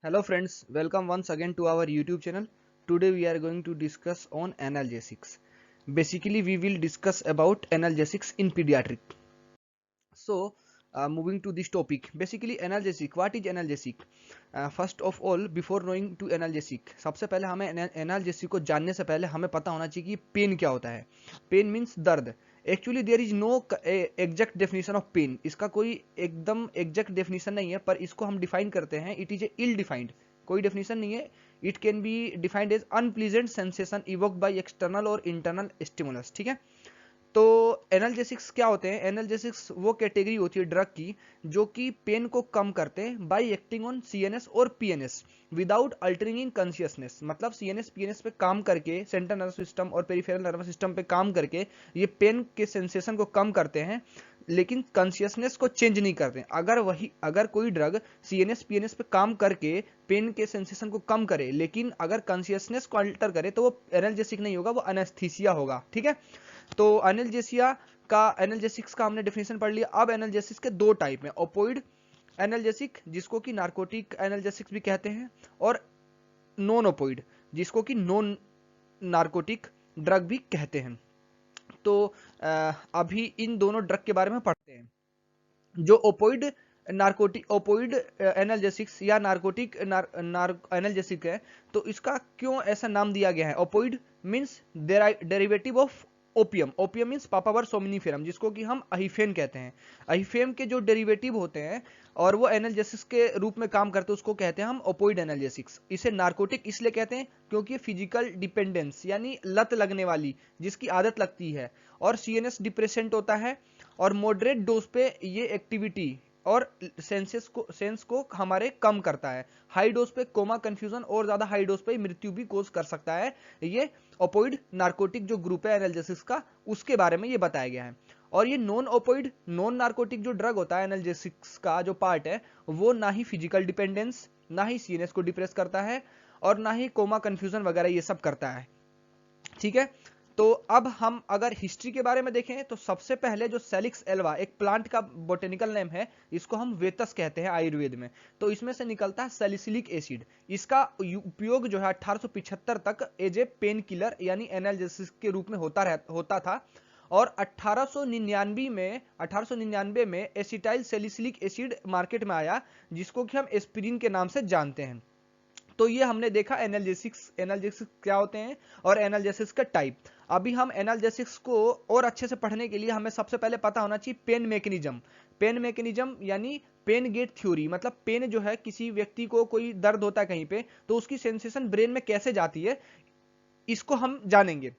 Hello friends, welcome once again to our YouTube channel. Today we are going to discuss on analgesics. Basically we will discuss about analgesics in pediatric. So moving to this topic, basically analgesic, what is analgesic? First of all, before knowing to analgesic, सबसे पहले हमें analgesic को जानने से पहले हमें पता होना चाहिए कि पेन क्या होता है. पेन मीन्स दर्द. Actually there is no exact definition of pain. इसका कोई एकदम एग्जैक्ट डेफिनेशन नहीं है, पर इसको हम डिफाइन करते हैं. It is a ill defined, कोई डेफिनेशन नहीं है. It can be defined as unpleasant sensation evoked by external और इंटरनल स्टिमुलस. ठीक है. तो एनाल्जेसिक्स क्या होते हैं? एनाल्जेसिक्स वो कैटेगरी होती है ड्रग की जो कि पेन को कम करते हैं बाय एक्टिंग ऑन सीएनएस और PNS without altering in consciousness. मतलब सीएनएस पीएनएस पे काम करके, सेंट्रल नर्वस सिस्टम और पेरिफेरल नर्वस सिस्टम पे काम करके ये पेन के सेंसेशन को कम करते हैं, लेकिन कॉन्शियसनेस को चेंज नहीं करते हैं. अगर कोई ड्रग सीएनएस पीएनएस पे काम करके पेन के सेंसेशन को कम करे, लेकिन अगर कॉन्शियसनेस को अल्टर करे, तो वो एनाल्जेसिक नहीं होगा, वो एनेस्थीसिया होगा. ठीक है. तो एनाल्जेसिक्स का हमने डेफिनेशन पढ़ लिया. अब एनाल्जेसिक्स के दो टाइप हैं. ओपोइड एनाल्जेसिक, जिसको कि नार्कोटिक एनाल्जेसिक्स भी कहते हैं, और नॉन ओपोइड, जिसको कि नॉन नार्कोटिक ड्रग भी कहते हैं. तो अभी इन दोनों ड्रग के बारे में पढ़ते हैं. जो ओपोइड एनाल्जेसिक्स या नार्कोटिक एनाल्जेसिक है, तो इसका क्यों ऐसा नाम दिया गया है? Opioid means derivative of opium. Opium means papaver सोमनिफेरम, जिसको कि हम अहिफेन कहते हैं. अहिफेन के जो डेरिवेटिव होते हैं और वो एनाल्जेसिक्स के रूप में काम करते हैं, उसको कहते हैं हम ओपोइड एनाल्जेसिक्स. इसे नार्कोटिक इसलिए कहते हैं क्योंकि फिजिकल डिपेंडेंस यानी लत लगने वाली, जिसकी आदत लगती है, और सीएनएस डिप्रेसेंट होता है, और मॉडरेट डोज पे ये एक्टिविटी और सेंस को हमारे कम करता है. हाई डोज पे कोमा, कंफ्यूजन, और ज्यादा हाई डोज पे मृत्यु भी कोज कर सकता है. ये ओपोइड नार्कोटिक जो ग्रुप है एनाल्जेसिक्स का, उसके बारे में ये बताया गया है. और ये नॉन ओपोइड नॉन नार्कोटिक जो ड्रग होता है एनाल्जेसिक्स का जो पार्ट है, वो ना ही फिजिकल डिपेंडेंस, ना ही सीएनएस को डिप्रेस करता है, और ना ही कोमा, कंफ्यूजन वगैरह ये सब करता है. ठीक है. तो अब हम अगर हिस्ट्री के बारे में देखें, तो सबसे पहले जो सेलिक्स एल्वा एक प्लांट का बोटेनिकल नेम है, इसको हम वेतस कहते हैं आयुर्वेद में. तो इसमें से निकलता है सैलिसिलिक एसिड. इसका उपयोग जो है 1875 तक एज ए पेन किलर यानी एनाल्जेसिस के रूप में होता था. और 1899 में एसिटाइल सैलिसिलिक एसिड मार्केट में आया, जिसको कि हम एस्पिरिन के नाम से जानते हैं. तो ये हमने देखा एनाल्जेसिक्स क्या होते हैं और एनाल्जेसिक्स का टाइप. अभी हम एनाल्जेसिक्स को और अच्छे से पढ़ने के लिए हमें सबसे पहले पता होना चाहिए पेन मैकेनिज्म. पेन मैकेनिज्म यानी पेन गेट थ्योरी. मतलब पेन जो है, किसी व्यक्ति को कोई दर्द होता है कहीं पे, तो उसकी सेंसेशन ब्रेन में कैसे जाती है, इसको हम जानेंगे.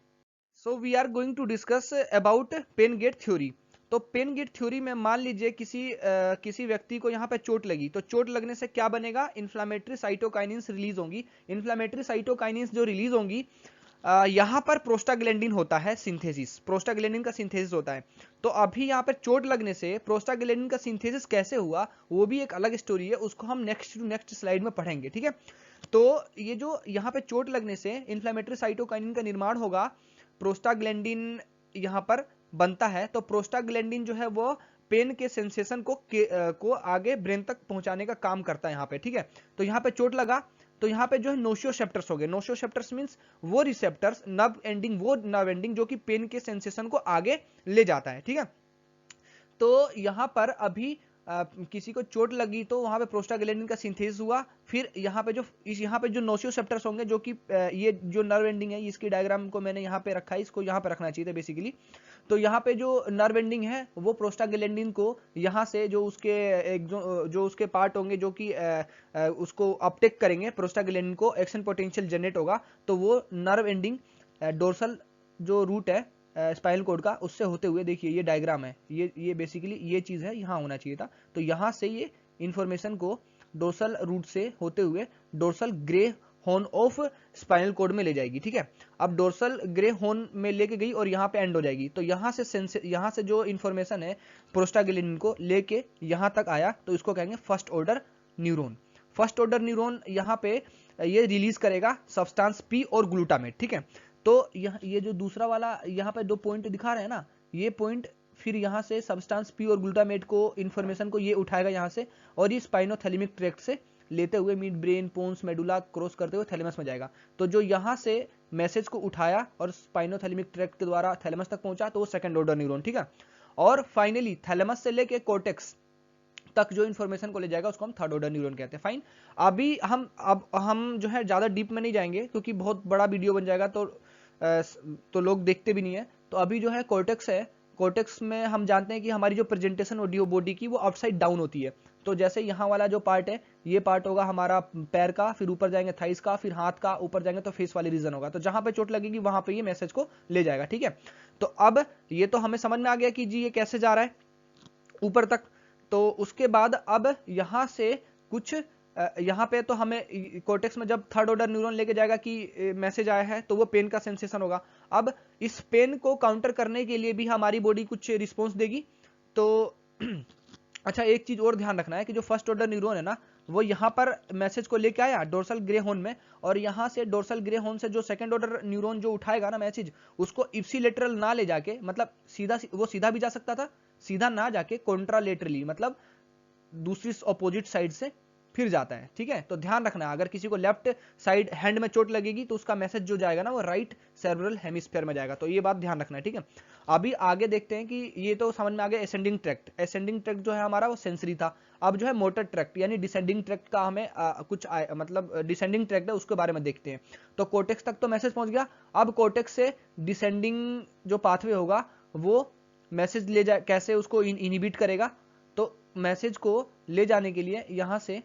So we are going to discuss about pain gate theory. तो पेन गेट थ्योरी में मान लीजिए किसी व्यक्ति को यहाँ पे चोट लगी, तो चोट लगने से क्या बनेगा? इन्फ्लामेटरी साइटोकाइनिन्स रिलीज होंगी. इन्फ्लामेटरी साइटोकाइनिन्स जो रिलीज होंगी, यहाँ पर प्रोस्टाग्लैंडिन होता है सिंथेसिस, प्रोस्टाग्लैंडिन का सिंथेसिस होता है. तो अभी यहाँ पर चोट लगने से प्रोस्टाग्लैंडिन का सिंथेसिस कैसे हुआ, वो भी एक अलग स्टोरी है, उसको हम नेक्स्ट स्लाइड में पढ़ेंगे. ठीक है. तो ये जो यहाँ पे चोट लगने से इन्फ्लामेटरी साइटोकाइनिन का निर्माण होगा, प्रोस्टाग्लैंडिन यहाँ पर बनता है. तो प्रोस्टाग्लैंडिन जो है वो पेन के सेंसेशन को आगे ब्रेन तक पहुंचाने का काम करता है यहाँ पे. ठीक है. तो यहाँ पे चोट लगा, तो यहाँ पे जो है नोशियोसेप्टर्स हो गए. नोशियोसेप्टर्स मींस वो रिसेप्टर्स, नर्व एंडिंग जो कि पेन के सेंसेशन को आगे ले जाता है. ठीक है. तो यहाँ पर अभी किसी को चोट लगी, तो वहां पे प्रोस्टाग्लैंडिन का सिंथेसिस हुआ. फिर यहाँ पे जो नोशियोसेप्टर्स होंगे, जो कि ये जो नर्व एंडिंग है, इसकी डायग्राम को मैंने यहाँ पे रखा है, इसको यहाँ पे रखना चाहिए था बेसिकली. तो यहाँ पे जो नर्व एंडिंग है, वो प्रोस्टाग्लैंडिन को यहाँ से जो उसके पार्ट होंगे, जो कि उसको अपटेक करेंगे, प्रोस्टाग्लैंडिन को एक्शन पोटेंशियल जनरेट होगा, तो वो नर्व एंडिंग डोर्सल जो रूट है स्पाइनल कोड का, उससे होते हुए, देखिए ये डायग्राम है, ये बेसिकली ये चीज है, यहाँ होना चाहिए था. तो यहाँ से ये इंफॉर्मेशन को डोर्सल रूट से होते हुए dorsal grey horn of spinal cord में ले जाएगी. ठीक है. अब डोर्सल ग्रे हॉर्न में लेके गई और यहाँ पे एंड हो जाएगी. तो यहाँ से जो इंफॉर्मेशन है प्रोस्टाग्लैंडिन को लेके यहाँ तक आया, तो इसको कहेंगे first order neuron. First order neuron यहाँ पे ये रिलीज करेगा सब्सटेंस पी और ग्लूटामेट. ठीक है. तो ये जो दूसरा वाला यहाँ पे दो पॉइंट दिखा रहे हैं ना, ये पॉइंट फिर यहाँ से सब्सटेंस पी और ग्लूटामेट को इंफॉर्मेशन को ये उठाएगा यहाँ से, और ये स्पाइनोथैलेमिक ट्रैक्ट से लेते हुए mid brain, pons, medulla cross करते हुए थैलेमस में जाएगा। तो जो यहाँ से मैसेज को उठाया और स्पाइनोथैलेमिक ट्रैक्ट के द्वारा थैलेमस तक पहुंचा तो वो सेकंड ऑर्डर न्यूरॉन, ठीक है। और फाइनली थैलेमस से लेके कॉर्टेक्स तक जो इन्फॉर्मेशन को ले जाएगा उसको हम थर्ड ऑर्डर न्यूरॉन कहते हैं। फाइन, अभी हम जो है ज्यादा डीप में नहीं जाएंगे क्योंकि बहुत बड़ा वीडियो बन जाएगा तो लोग देखते भी नहीं है। तो अभी जो है कॉर्टेक्स है, कॉर्टेक्स में हम जानते हैं कि हमारी जो प्रेजेंटेशन ऑडियो बॉडी की वो अपसाइड डाउन होती है। तो जैसे यहाँ वाला जो पार्ट है, ये पार्ट होगा हमारा पैर का, फिर ऊपर जाएंगे थाइस का, फिर हाथ का, ऊपर जाएंगे तो फेस वाली रीजन होगा। तो जहां पे चोट लगेगी वहां पे ये मैसेज को ले जाएगा, ठीक है। तो अब ये तो हमें समझ में आ गया कि जी ये कैसे जा रहा है ऊपर तक। तो उसके बाद अब यहां से कुछ यहाँ पे तो हमें कॉर्टेक्स में जब थर्ड ऑर्डर न्यूरॉन लेके जाएगा कि मैसेज आया है तो वो पेन का सेंसेशन होगा। अब इस पेन को काउंटर करने के लिए भी हमारी बॉडी कुछ रिस्पॉन्स देगी। तो अच्छा, एक चीज और ध्यान रखना है कि जो फर्स्ट ऑर्डर न्यूरॉन है ना, वो यहाँ पर मैसेज को लेके आया डोर्सल ग्रे हॉर्न में, और यहाँ से डोर्सल ग्रे हॉर्न से जो सेकंड ऑर्डर न्यूरॉन जो उठाएगा ना मैसेज, उसको इप्सिलेटरल ना ले जाके, मतलब सीधा वो सीधा भी जा सकता था, सीधा ना जाके कॉन्ट्रालेटरली मतलब दूसरी अपोजिट साइड से फिर जाता है, ठीक है। तो ध्यान रखना, अगर किसी को लेफ्ट साइड हैंड में चोट लगेगी तो उसका मैसेज जो जाएगा ना वो राइट सेरेब्रल हेमिस्फीयर में जाएगा। तो ये बात ध्यान रखना है, ठीक है। अभी आगे देखते हैं कि ये तो समझ में आ गया असेंडिंग ट्रैक्ट। असेंडिंग ट्रैक्ट जो है हमारा वो सेंसरी था। अब जो है मोटर ट्रैक्ट यानी डिसेंडिंग ट्रैक्ट का हमें मतलब डिसेंडिंग ट्रैक्ट है उसके बारे में देखते हैं। तो कोर्टेक्स तक तो मैसेज पहुंच गया। अब कोर्टेक्स से डिसेंडिंग जो पाथवे होगा वो मैसेज ले जाए, कैसे उसको इनहिबिट करेगा। तो मैसेज को ले जाने के लिए यहाँ से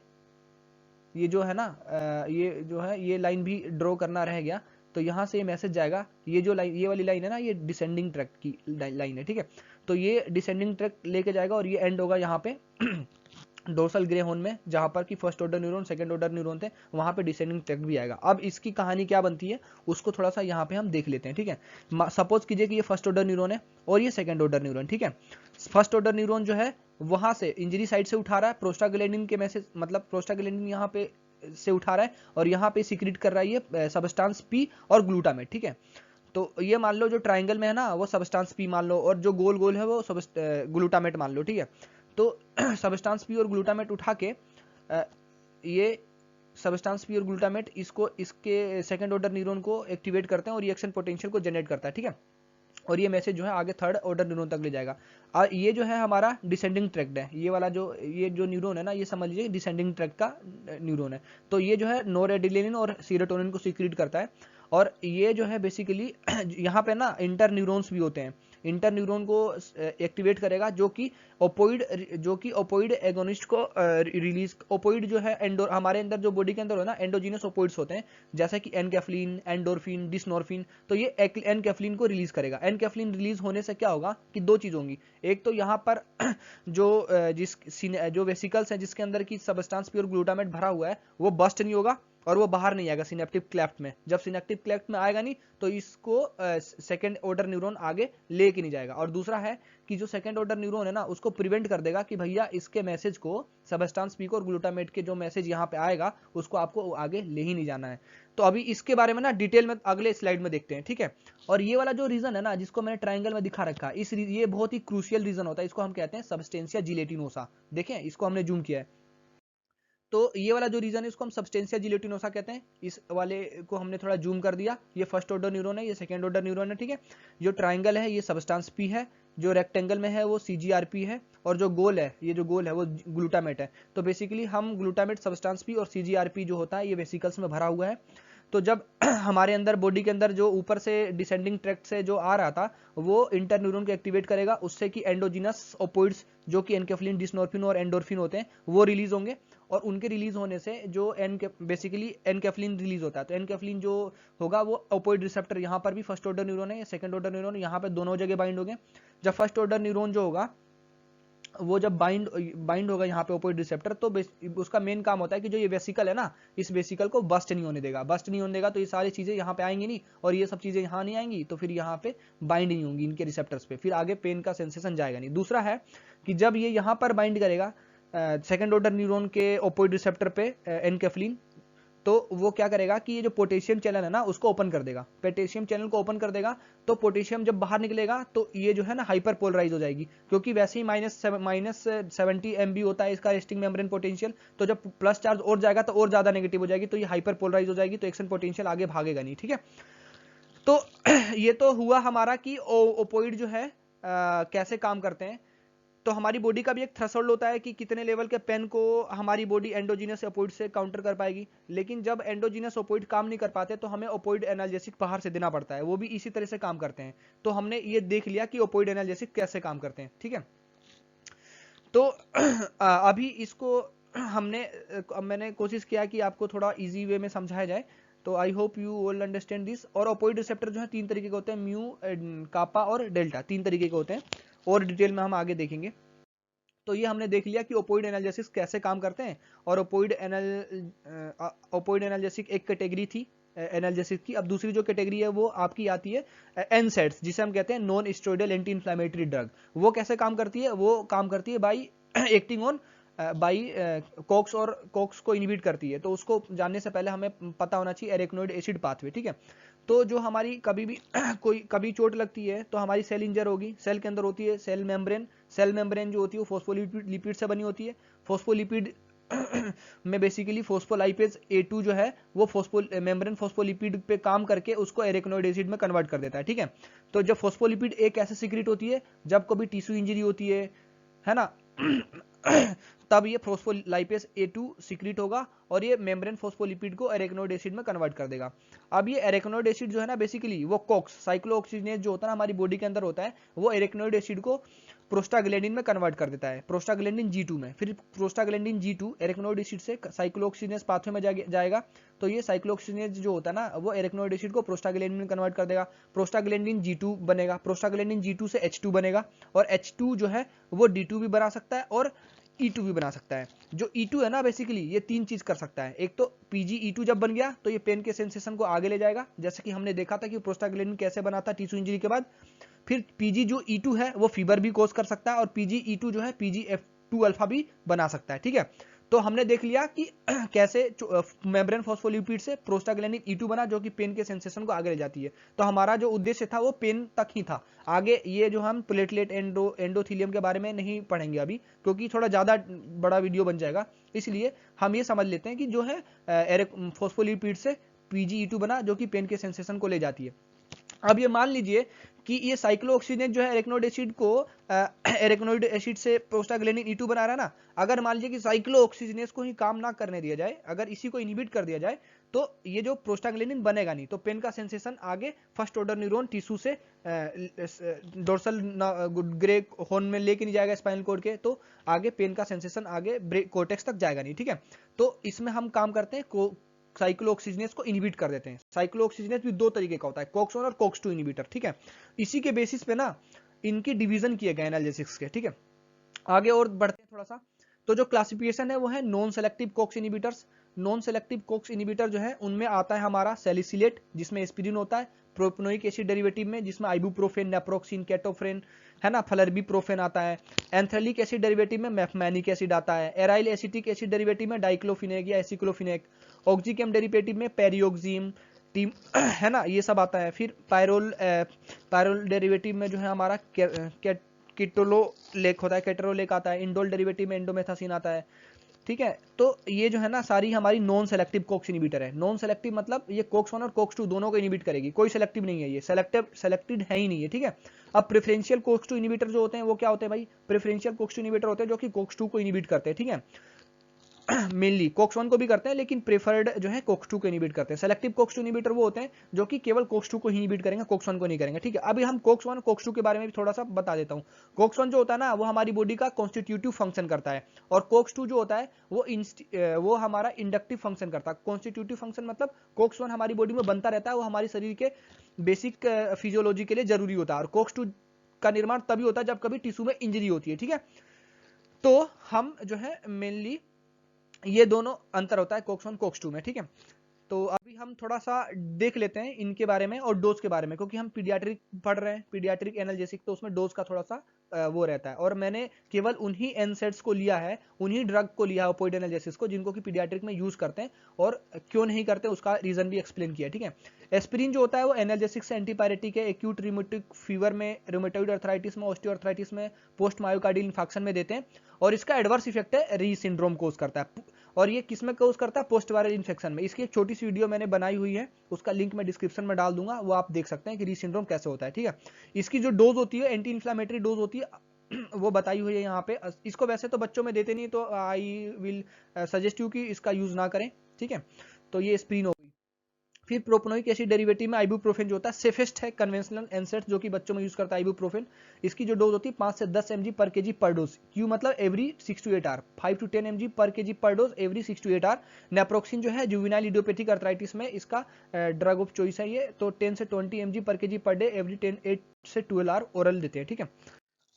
ये जो है ना ये जो है ये लाइन भी ड्रॉ करना रह गया। तो यहाँ से ये मैसेज जाएगा, ये जो लाइन, ये वाली लाइन है ना, ये डिसेंडिंग ट्रैक्ट की लाइन है, ठीक है। तो ये डिसेंडिंग ट्रैक्ट लेके जाएगा और ये एंड होगा यहाँ पे डोर्सल ग्रे हॉर्न में, जहां पर कि first order neuron second order neuron थे, वहां पे डिसेंडिंग ट्रैक्ट भी आएगा। अब इसकी कहानी क्या बनती है उसको थोड़ा सा यहाँ पे हम देख लेते हैं, ठीक है। सपोज कीजिए कि ये फर्स्ट ऑर्डर न्यूरॉन है और ये सेकंड ऑर्डर न्यूरॉन, ठीक है। फर्स्ट ऑर्डर न्यूरॉन जो है वहां से इंजरी साइड से उठा रहा है प्रोस्टाग्लैंडिन के मैसेज, मतलब प्रोस्टाग्लैंडिन यहाँ पे से उठा रहा है और यहाँ पे सीक्रेट कर रहा है ये सब्सटेंस पी और ग्लूटामेट, ठीक है। तो ये मान लो जो ट्राइंगल में है ना वो सब्सटेंस पी मान लो, और जो गोल गोल है वो ग्लूटामेट मान लो, ठीक है। तो सब्सटेंस पी और ग्लूटामेट उठा के ये सब्सटेंस पी और ग्लूटामेट इसके सेकंड ऑर्डर न्यूरॉन को एक्टिवेट करते हैं और रिएक्शन पोटेंशियल को जनरेट करता है, ठीक है। और ये मैसेज जो है आगे थर्ड ऑर्डर न्यूरॉन तक ले जाएगा। और ये जो है हमारा डिसेंडिंग ट्रैक्ट है, ये वाला ये जो न्यूरॉन है ना, ये समझ लीजिए डिसेंडिंग ट्रैक्ट का न्यूरॉन है। तो ये जो है नोरेडिलेनिन और सीरोटोनिन को सीक्रेट करता है। और ये जो है बेसिकली यहाँ पे ना इंटर न्यूरॉन्स भी होते हैं, इंटर न्यूरॉन को एक्टिवेट करेगा जो कि ओपोइड एगोनिस्ट को रिलीज, ओपोइड जो है हमारे अंदर जो बॉडी के अंदर हो ना एंडोजीनस ओपोइड्स होते हैं, जैसे कि एनकेफ्लिन, एंडोर्फिन, डिस्नोर्फिन। तो ये एनकेफ्लिन को रिलीज करेगा। एनकेफ्लिन रिलीज होने से क्या होगा कि दो चीज होंगी, एक तो यहाँ पर जो वेसिकल्स है जिसके अंदर की सब्सटेंस प्योर ग्लूटामेट भरा हुआ है वो बस्ट नहीं होगा और वो बाहर नहीं आएगा सिनेप्टिक क्लेफ्ट में। जब सिनेप्टिक क्लेफ्ट में आएगा नहीं तो इसको सेकंड ऑर्डर न्यूरॉन आगे लेके नहीं जाएगा। और दूसरा है कि जो सेकंड ऑर्डर न्यूरॉन है ना उसको प्रिवेंट कर देगा कि भैया इसके मैसेज को सब्सटेंस पी और ग्लूटामेट के जो मैसेज यहाँ पे आएगा उसको आपको आगे ले ही नहीं जाना है। तो अभी इसके बारे में ना डिटेल में अगले स्लाइड में देखते हैं, ठीक है। और ये वाला जो रीजन है ना जिसको मैंने ट्राइंगल में दिखा रखा है, ये बहुत ही क्रूशियल रीजन होता है, इसको हम कहते हैं सबस्टेंशिया जिलेटिनोसा। देखें इसको हमने जूम किया है, तो ये वाला जो रीजन है इसको हम सब्सटेंशिया जिलेटिनोसा कहते हैं। इस वाले को हमने थोड़ा जूम कर दिया, ये फर्स्ट ऑर्डर न्यूरॉन है, ये सेकंड ऑर्डर न्यूरॉन है, ठीक है। जो ट्राइंगल है ये सब्सटेंस पी है, जो रेक्टेंगल में है वो सीजीआरपी है, और जो गोल है ये जो गोल है वो ग्लूटामेट है। तो बेसिकली हम ग्लूटामेट, सब्सटेंस पी और सीजीआरपी जो होता है ये वेसिकल्स में भरा हुआ है। तो जब हमारे अंदर बॉडी के अंदर जो ऊपर से डिसेंडिंग ट्रैक्ट से जो आ रहा था वो इंटर न्यूरॉन को एक्टिवेट करेगा, उससे कि एंडोजिनस ओपोइड्स जो कि एनकेफ्लिन, डिस्नोर्फिन और एंडोर्फिन होते हैं वो रिलीज होंगे। और उनके रिलीज होने से जो बेसिकली एनकेफ्लिन रिलीज होता है, तो एनकेफ्लिन जो होगा वो ओपोइड रिसेप्टर, यहाँ पर भी फर्स्ट ऑर्डर न्यूरॉन है, सेकंड ऑर्डर न्यूरॉन, यहाँ पे दोनों जगह बाइंड हो गए। जब फर्स्ट ऑर्डर न्यूरॉन जो होगा वो जब बाइंड होगा यहाँ पे ओपोइड रिसेप्टर, तो उसका मेन काम होता है कि जो ये वेसिकल है ना इस वेसिकल को बस्ट नहीं होने देगा। बस्ट नहीं होने देगा तो ये सारी चीजें यहाँ पे आएंगी नहीं, और ये सब चीजें यहाँ नहीं आएंगी, तो फिर यहाँ पे बाइंड नहीं होंगी इनके रिसेप्टर्स पे, फिर आगे पेन का सेंसेशन जाएगा नहीं। दूसरा है कि जब ये यहाँ पर बाइंड करेगा सेकंड ऑर्डर न्यूरॉन के ओपोइड रिसेप्टर पे एनकेफ्लिन, तो वो क्या करेगा कि ये जो पोटेशियम चैनल है ना उसको ओपन कर देगा, पोटेशियम चैनल को ओपन कर देगा। तो पोटेशियम जब बाहर निकलेगा तो ये जो है ना हाइपर पोलराइज हो जाएगी, क्योंकि वैसे ही -70 MB होता है इसका रेस्टिंग मेम्ब्रेन पोटेंशियल। तो जब प्लस चार्ज और जाएगा तो और ज्यादा नेगेटिव हो जाएगी, तो ये हाइपर पोलराइज हो जाएगी, तो एक्शन पोटेंशियल आगे भागेगा नहीं, ठीक है। तो ये तो हुआ हमारा कि ओपोइड जो है कैसे काम करते हैं। तो हमारी बॉडी का भी एक थ्रेशोल्ड होता है कि कितने लेवल के पेन को हमारी बॉडी एंडोजीनस ओपोइड से काउंटर कर पाएगी। लेकिन जब एंडोजीनस ओपोइड काम नहीं कर पाते तो हमें ओपोइड एनाल्जेसिक बाहर से देना पड़ता है, वो भी इसी तरह से काम करते हैं। तो हमने ये देख लिया कि ओपोइड एनाल्जेसिक कैसे काम करते हैं, ठीक है। तो अभी इसको मैंने कोशिश किया कि आपको थोड़ा इजी वे में समझाया जाए। तो I hope you all understand this. और ओपोइड रिसेप्टर जो है 3 तरीके के होते हैं, म्यू, कापा और डेल्टा, 3 तरीके के होते हैं, और डिटेल में हम आगे देखेंगे। तो ये हमने देख लिया कि ओपोइड एनाल्जेसिक कैसे काम करते हैं। और ओपोइड एनाल्जेसिक एक कैटेगरी थी एनाल्जेसिक की। अब दूसरी जो कैटेगरी है वो आपकी आती है एनसेड्स, जिसे हम कहते हैं non steroidal anti inflammatory drug. वो कैसे काम करती है? वो काम करती है by acting on by Cokes, और कोक्स को इनहिबिट करती है। तो उसको जानने से पहले हमें पता होना चाहिए एरेक्नोइड एसिड पाथवे, ठीक है। तो जो हमारी कभी भी कभी चोट लगती है तो हमारी सेल इंजर होगी, सेल के अंदर होती है सेल मेम्ब्रेन। सेल मेम्ब्रेन जो होती है वो फोस्फोलिपिड से बनी होती है। फोस्फोलिपिड में बेसिकली फोस्फोलाइपेज A2 जो है वो मेम्ब्रेन फोस्फोलिपिड पे काम करके उसको एरेक्नोइड एसिड में कन्वर्ट कर देता है, ठीक है। तो जब फोस्फोलिपिड A कैसे सीक्रेट होती है? जब कभी टिश्यू इंजरी होती है ना, तब ये फोस्फोलाइपेज A2 सीक्रेट होगा और ये मेम्ब्रेन फोस्फोलिपिड को एरेक्नोइड एसिड में कन्वर्ट कर देगा। अब ये एरेक्नोइड एसिड जो है ना बेसिकली वो कोक्स साइक्लोऑक्सीजनेज जो होता है ना हमारी बॉडी के अंदर होता है, वो एरेक्नोइड एसिड को प्रोस्टाग्लैंडिन में कन्वर्ट कर देता है, प्रोस्टाग्लैंडिन G2 में। फिर प्रोस्टाग्लैंडिन G2 एरेक्नोइड एसिड से साइक्लोऑक्सीजनेज पाथवे में जाएगा। तो ये साइक्लोऑक्सीजनेज जो होता है ना वो एरेक्नोइड एसिड को प्रोस्टाग्लैंडिन में कन्वर्ट कर देगा। प्रोस्टाग्लैंडिन G2 बनेगा, प्रोस्टाग्लैंडिन G2 से H2 बनेगा, और H2 जो है वो D2 भी बना सकता है और E2 भी बना सकता है। जो E2 है ना बेसिकली ये 3 चीज कर सकता है। एक तो PgE2 जब बन गया तो ये पेन के सेंसेशन को आगे ले जाएगा, जैसे कि हमने देखा था कि प्रोस्टाग्लैंडिन कैसे बना था टिश्यू इंजरी के बाद। फिर Pg जो E2 है वो फीवर भी कॉज कर सकता है, और PgE2 जो है PgF2 अल्फा भी बना सकता है, ठीक है। तो हमने देख लिया कि कैसे मेम्ब्रेन फोस्फोलिपिड से प्रोस्टाग्लैंडिन E2 बना जो कि पेन के सेंसेशन को आगे ले जाती है। तो हमारा जो उद्देश्य था वो पेन तक ही था। आगे ये जो हम प्लेटलेट एंडोथीलियम के बारे में नहीं पढ़ेंगे अभी, क्योंकि थोड़ा ज्यादा बड़ा वीडियो बन जाएगा। इसलिए हम ये समझ लेते हैं कि जो है फोस्फोलिपिड से PgE2 बना जो कि पेन के सेंसेशन को ले जाती है। अब ये मान लीजिए कि ये साइक्लोऑक्सीजनेज जो है एरेक्नोइड एसिड को एरेक्नोइड एसिड से प्रोस्टाग्लैंडिन E2 बना रहा है ना। अगर मान लीजिए कि साइक्लोऑक्सीजनेज को ही काम ना करने दिया जाए, अगर इसी को इनहिबिट कर दिया जाए, तो ये जो प्रोस्टाग्लैंडिन बनेगा नहीं, तो पेन का सेंसेशन आगे फर्स्ट ऑर्डर न्यूरॉन टिश्यू से डोर्सल ग्रे हॉर्न में लेके नहीं जाएगा स्पाइनल कॉर्ड के, तो आगे पेन का सेंसेशन आगे कोर्टेक्स तक जाएगा नहीं, ठीक है। तो इसमें हम काम करते हैं साइक्लोऑक्सीजनेज को इनहिबिट कर देते हैं। साइक्लोऑक्सीजनेज भी 2 तरीके का होता है, कोक्स 1 और कोक्स 2 इनहिबिटर, ठीक है। इसी के बेसिस पे ना इनकी डिवीजन किए गए एनालिसिस के, ठीक है। आगे और बढ़ते हैं थोड़ा सा। तो जो क्लासिफिकेशन है वो है non selective Cokes inhibitors. Non selective Cokes inhibitor जो है उनमें आता है हमारा सैलिसिलेट जिसमें एस्पिरिन होता है, प्रोपनोइक एसिड डेरिवेटिव में जिसमें आइबुप्रोफेन, नेप्रोक्सिन, केटोफ्रेन है ना, फ्लर्बीप्रोफेन आता है। एंथ्रेलिक एसिड डेरिवेटिव में मेफमैनिक एसिड आता है। एराइल एसिटिक एसिड डेरिवेटिव में डाइक्लोफिनेक या एसिक्लोफिनेक। ऑक्सीकेम डेरिवेटिव में पेरियोक्सिम टीम है ना, ये सब आता है। फिर पायरोल डेरिवेटिव में जो है हमारा केटोलोलेक होता है, केटरोलेक आता है। इंडोल डेरिवेटिव में एंडोमेथासिन आता है, ठीक है। तो ये जो है ना सारी हमारी नॉन सेलेक्टिव कोक्स इनहिबिटर है। नॉन सेलेक्टिव मतलब ये कोक्स 1 और कोक्स 2 दोनों को इनहिबिट करेगी, कोई सेलेक्टिव नहीं है, ये सेलेक्टेड है ही नहीं है, ठीक है। अब प्रेफरेंशियल कोक्स 2 इनहिबिटर जो होते हैं वो क्या होते हैं भाई? प्रेफरेंशियल कोक्स 2 इनहिबिटर होते हैं जो कि कोक्स 2 को इनहिबिट करते हैं, ठीक है। मेनली कोक्स 1 को भी करते हैं लेकिन प्रेफर्ड जो है कोक्स 2 को इनहिबिट करते हैं। सेलेक्टिव कोक्स 2 इनहिबिटर वो होते हैं जो कि केवल कोक्स 2 को ही इनहिबिट करेंगे, कोक्स 1 को नहीं करेंगे, ठीक है। अभी हम कोक्स 1 कोक्स 2 के बारे में भी थोड़ा सा बता देता हूं। कोक्स 1 जो होता है ना वो हमारी बॉडी का कॉन्स्टिट्यूटिव फंक्शन करता है, और कोक्स 2 जो होता है वो हमारा इंडक्टिव फंक्शन करता है। कॉन्स्टिट्यूटिव फंक्शन मतलब कोक्स 1 हमारी बॉडी में बनता रहता है, वो हमारे शरीर के बेसिक फिजियोलॉजी के लिए जरूरी होता है, और कोक्स 2 का निर्माण तभी होता है जब कभी टिश्यू में इंजरी होती है, ठीक है। तो हम जो है मेनली ये दोनों अंतर होता है कोक्स 1 कोक्स 2 में, ठीक है। तो अभी हम थोड़ा सा देख लेते हैं इनके बारे में और डोज के बारे में, क्योंकि हम पीडियाट्रिक पढ़ रहे हैं, पीडियाट्रिक एनाल्जेसिक, तो उसमें डोज का थोड़ा सा वो रहता है। और मैंने केवल उन्हीं एनसेड्स को लिया है, उन्हीं ड्रग को लिया है ओपोइड एनाल्जेसिस को, जिनको कि पीडियाट्रिक में यूज करते हैं, और क्यों नहीं करते उसका रीजन भी एक्सप्लेन किया, ठीक है। एस्पिरिन जो होता है वो एनाल्जेसिक से एंटीपायरेटिक है, एक्यूट रिमेटिक फीवर में, रूमेटॉइड अर्थराइटिस में, ऑस्टियोआर्थराइटिस में, पोस्ट मायोकार्डियल इंफेक्शन में देते हैं। और इसका एडवर्स इफेक्ट है री सिंड्रोम कोज करता है, और ये किस में कोज करता है, पोस्ट वायरल इन्फेक्शन में। इसकी एक छोटी सी वीडियो मैंने बनाई हुई है, उसका लिंक मैं डिस्क्रिप्शन में डाल दूंगा, वो आप देख सकते हैं कि री सिंड्रोम कैसे होता है, ठीक है। इसकी जो डोज होती है, एंटी इन्फ्लामेटरी डोज होती है, वो बताई हुई है यहाँ पे। इसको वैसे तो बच्चों में देते नहीं, तो आई विल सजेस्ट यू कि इसका यूज ना करें, ठीक है। तो ये एस्पिरिन हो गई। फिर प्रोपेनोइक एसिड डेरिवेटिव में आइबुप्रोफेन जो होता है सेफेस्ट है कन्वेंशनल एनसेट, जो कि बच्चों में यूज करता है आइबुप्रोफेन। इसकी जो डोज होती है 5 से 10 mg पर केजी पर डोज, क्यू मतलब every 6 to 8 hour, 5 to 10 mg पर केजी पर dose every 6 to 8 hour. Naproxen जो है जुवेनाइल इडियोपैथिक अर्थराइटिस में इसका ड्रग ऑफ चॉइस है ये, तो 10 से 20 mg पर केजी पर डे एवरी 8 से 12 आवर ओरल देते हैं, ठीक है।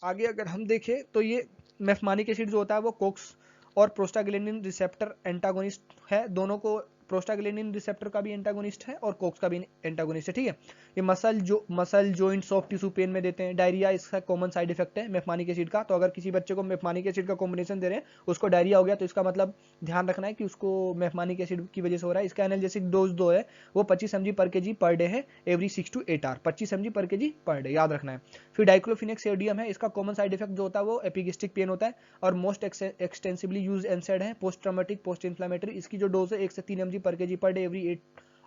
आगे अगर हम देखें तो ये मेफमानिक एसिड जो होता है वो कोक्स और प्रोस्टाग्लैंडिन रिसेप्टर एंटागोनिस्ट है, दोनों को, प्रोस्टाग्लैंडिन रिसेप्टर का भी एंटागोनिस्ट है और कोक्स का भी एंटागोनिस्ट है, ठीक है। ये muscle joint soft tissue pain में देते हैं। डायरिया इसका कॉमन साइड इफेक्ट है मेफमानिक एसिड का, तो अगर किसी बच्चे को मेफमानिक एसिड का कॉम्बिनेशन दे रहे हैं, उसको डायरिया हो गया, तो इसका मतलब ध्यान रखना है कि उसको मेफमानिक एसिड की वजह से हो रहा है। इसका एनाल्जेसिक डोज दो है, वो 25 mg पर केजी पर डे है एवरी 6 to 8 आवर, 25 mg पर केजी पर डे, याद रखना है। फिर डाइक्लोफिनेक सोडियम है, इसका कॉमन साइड इफेक्ट जो होता है वो एपिगेस्टिक पेन होता है, और मोस्ट एक्सटेंसिवली यूज एनसेड है, पोस्ट ट्रॉमेटिक पोस्ट इन्फ्लेमेटरी। इसकी जो डोज है 1 से 3 mg पर KG per day every 8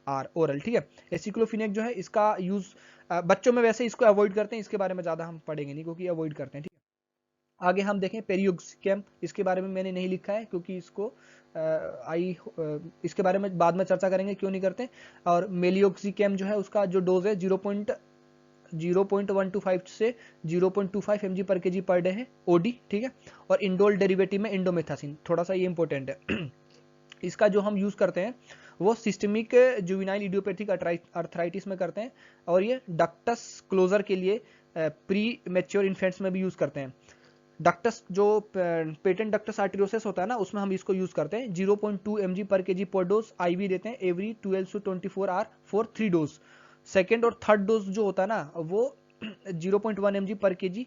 are oral, ठीक है। एसिक्लोफिनेक जो है इसका यूज बच्चों में वैसे इसको अवॉइड करते हैं, इसके बारे में ज्यादा हम पढ़ेंगे नहीं क्योंकि अवॉइड करते हैं, ठीक है। आगे हम देखें पेरियोक्सिकैम, इसके बारे में मैंने नहीं लिखा है क्योंकि इसको इसके बारे में बाद में चर्चा करेंगे क्यों नहीं करते। और मेलियोक्सिकैम जो है उसका जो डोज है 0.125 से 0.25 mg पर केजी पर डे है ओडी, ठीक है। और इंडोल डेरिवेटिव में इंडोमेथासिन, थोड़ा सा ये इंपॉर्टेंट है। इसका जो हम यूज करते हैं वो सिस्टमिक जुवेनाइल इडियोपैथिक अर्थराइटिस में करते हैं, और ये डक्टस क्लोजर के लिए प्री मैच्योर इन्फेंट्स में भी यूज करते हैं। डक्टस जो पेटेंट डक्टस आर्टेरियोसिस होता है ना, उसमें हम इसको यूज करते हैं। 0.2 mg पर केजी पर डोज आईवी देते हैं एवरी 12 से 24 आवर फॉर 3 डोज। सेकेंड और थर्ड डोज जो होता है ना वो 0.1 mg पर केजी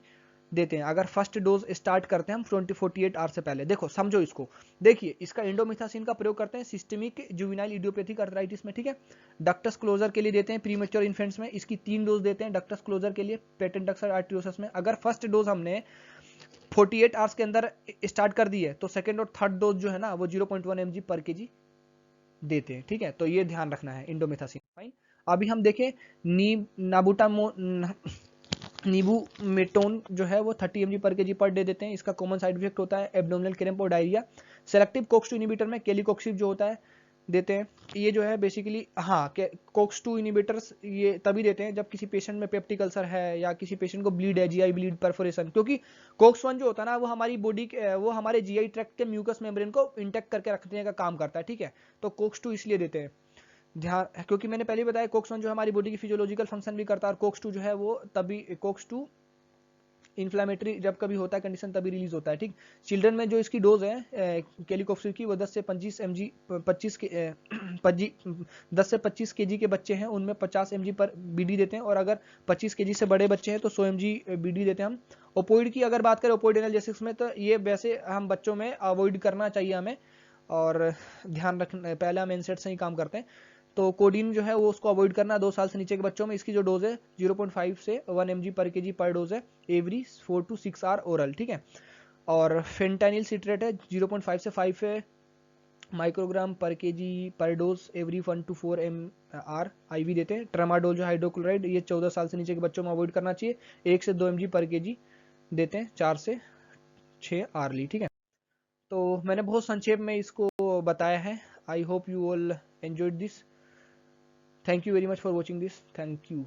देते हैं अगर फर्स्ट डोज स्टार्ट करते हैं हम 48 आवर से पहले। देखो समझो इसको, देखिए इसका इंडोमिथासिन का प्रयोग करते हैं सिस्टमिक जुवेनाइल इडियोपैथिक अर्थराइटिस में, ठीक है। डक्टस क्लोजर के लिए देते हैं प्रीमेच्योर इन्फेंट्स में, इसकी 3 डोज देते हैं डक्टस क्लोजर के लिए पेटेंट डक्टस आर्टेरियोसिस में। अगर फर्स्ट डोज हमने 48 आवर्स के अंदर स्टार्ट कर दी है तो सेकेंड और थर्ड डोज जो है ना वो 0.1 mg पर केजी देते हैं, ठीक है। तो ये ध्यान रखना है इंडोमिथासिन, फाइन। अभी हम देखें नीबुमेटोन जो है वो 30 mg पर केजी पर डे देते हैं। इसका कॉमन साइड इफेक्ट होता है एब्डोमिनल क्रैम्प और डायरिया। सेलेक्टिव कोक्स 2 इनिबिटर में केलिकोक्सिब जो होता है देते हैं। ये जो है बेसिकली हाँ कोक्स 2 इनिबिटर्स ये तभी देते हैं जब किसी पेशेंट में पेप्टिक अल्सर है या किसी पेशेंट को ब्लीड है, जीआई ब्लीड परफोरेशन, क्योंकि कोक्स 1 जो होता है ना वो हमारी बॉडी वो हमारे जीआई ट्रैक्ट के म्यूकस मेम्ब्रेन को इंटेक्ट करके रखने का काम करता है, ठीक है। तो कोक्स 2 इसलिए देते हैं ध्यान, क्योंकि मैंने पहले बताया कोक्स 1 जो हमारी बॉडी की फिजियोलॉजिकल फंक्शन भी करता है, और कोक्स 2 जो है वो तभी कोक्स 2 इन्फ्लामेटरी जब कभी होता है कंडीशन तभी रिलीज होता है, ठीक। चिल्ड्रन में जो इसकी डोज है केलिकोक्सिब की वो 10 से 25 mg 10 से 25 kg के बच्चे हैं उनमें 50 mg पर बीडी देते हैं, और अगर 25 kg से बड़े बच्चे हैं तो 100 mg बीडी देते हैं हम। ओपोइड की अगर बात करें ओपोइड एनाल्जेसिक्स में तो ये वैसे हम बच्चों में अवॉइड करना चाहिए हमें, और ध्यान रखना पहले हम एनसेट से ही काम करते हैं। तो कोडीन जो है वो उसको अवॉइड करना 2 साल से नीचे के बच्चों में। इसकी जो डोज है 0.5 से 1 mg पर केजी पर डोज है एवरी 4 to 6 आवर ओरल, ठीक है। और फेंटानिल सिट्रेट है 0.5 से 5 माइक्रोग्राम पर केजी पर dose every 1 to 4 hour IV देते हैं। ट्रामाडोल जो हाइड्रोक्लोराइड ये 14 साल से नीचे के बच्चों में अवॉइड करना चाहिए, 1 से 2 mg पर केजी देते हैं 4 से 6 आरली, ठीक है। तो मैंने बहुत संक्षेप में इसको बताया है। I hope you all enjoyed this. Thank you very much for watching this. Thank you.